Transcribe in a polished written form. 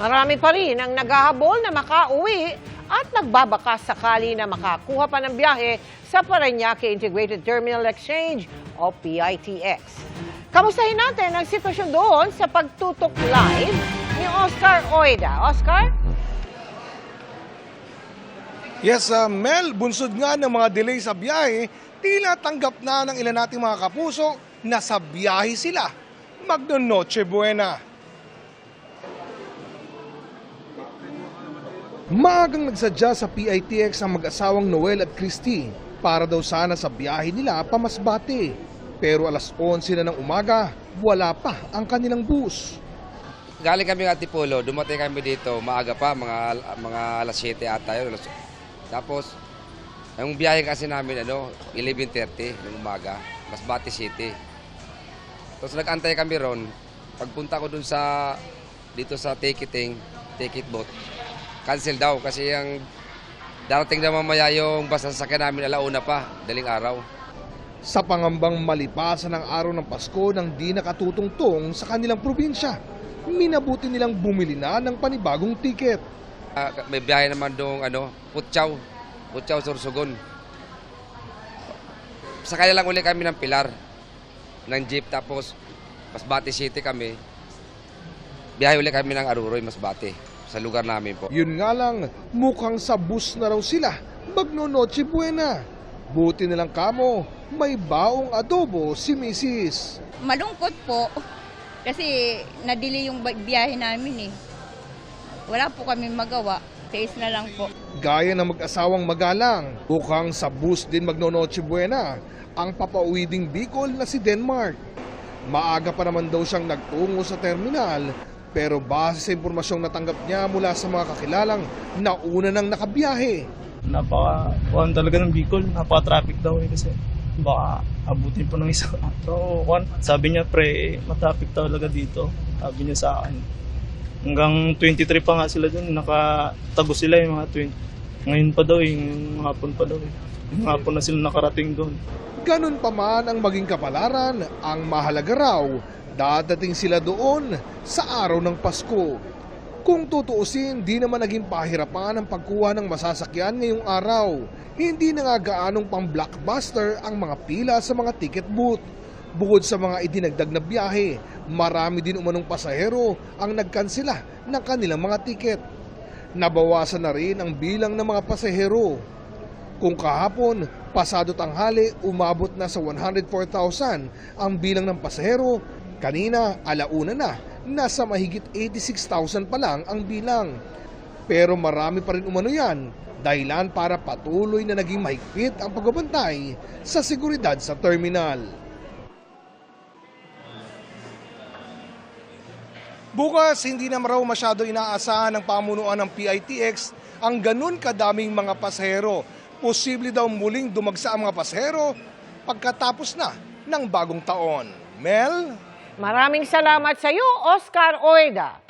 Marami pa rin ang naghahabol na makauwi at nagbabakas sakali na makakuha pa ng biyahe sa Parañaque Integrated Terminal Exchange o PITX. Kamustahin natin ang sitwasyon doon sa pagtutok live ni Oscar Oida. Oscar? Yes, Mel, bunsod nga ng mga delay sa biyahe, tila tanggap na ng ilan nating mga kapuso na sa biyahe sila. Magnonoche buena. Maagang nagsadya sa PITX ang mag-asawang Noel at Christy para daw sana sa biyahe nila pa Masbate. Pero alas 11 na ng umaga, wala pa ang kanilang bus. Galing kami ng Antipolo, dumating kami dito, maaga pa, mga alas 7 ata yun. Tapos, ang biyahe kasi namin, 11:30 ng umaga, Masbate City. Tapos nag-antay kami ron, pagpunta ko dun dito sa ticket booth, cancel daw kasi yung darating na mamaya yung bus na sasakyan namin alauna pa, daling araw. Sa pangambang malipasan ng araw ng Pasko nang di nakatutungtong sa kanilang probinsya, minabuti nilang bumili na ng panibagong tiket. May biyahe naman doong Putyaw, Sorsogon. Sakay lang ulit kami ng Pilar, ng jeep, tapos Masbate City kami. Biyahe ulit kami ng Aruroy, Masbate, sa lugar namin po. Yun nga lang, mukhang sa bus na raw sila, magnonoche buena. Buti na lang kamo, may baong adobo si Mrs. Malungkot po kasi nadili yung biyahe namin eh. Wala po kami magawa, tiis na lang po. Gaya ng mag-asawang magalang, mukhang sa bus din magnonoche buena ang papauwi ding Bicol na si Denmark. Maaga pa naman daw siyang nagtungo sa terminal, pero base sa impormasyong natanggap niya mula sa mga kakilalang, nauna nang nakabiyahe. Napaka-kuhan talaga ng Bicol, napaka-traffic daw kasi baka abutin po ng isang araw. Sabi niya, matraffic talaga dito. Sabi niya sa akin. Hanggang 23 pa nga sila dun, nakatago sila yung mga 20. Ngayon pa daw, yung hapon pa daw. Yung hapon na sila nakarating doon. Ganun pa man ang maging kapalaran, ang mahalaga raw, dadating sila doon sa araw ng Pasko. Kung tutuusin, di naman naging pahirapan ang pagkuha ng masasakyan ngayong araw. Hindi na nga gaanong pang blockbuster ang mga pila sa mga ticket booth. Bukod sa mga idinagdag na biyahe, marami din umanong pasahero ang nagkansela ng kanilang mga tiket. Nabawasan na rin ang bilang ng mga pasahero. Kung kahapon, pasado tanghali, umabot na sa 104,000 ang bilang ng pasahero, kanina, alauna na, nasa mahigit 86,000 pa lang ang bilang. Pero marami pa rin umano yan, dahilan para patuloy na naging mahigpit ang pagbabantay sa seguridad sa terminal. Bukas, hindi na raw masyado inaasahan ng pamunuan ng PITX ang ganun kadaming mga pasahero. Posible daw muling dumagsa ang mga pasahero pagkatapos na ng bagong taon. Mel? Maraming salamat sa iyo, Oscar Oida.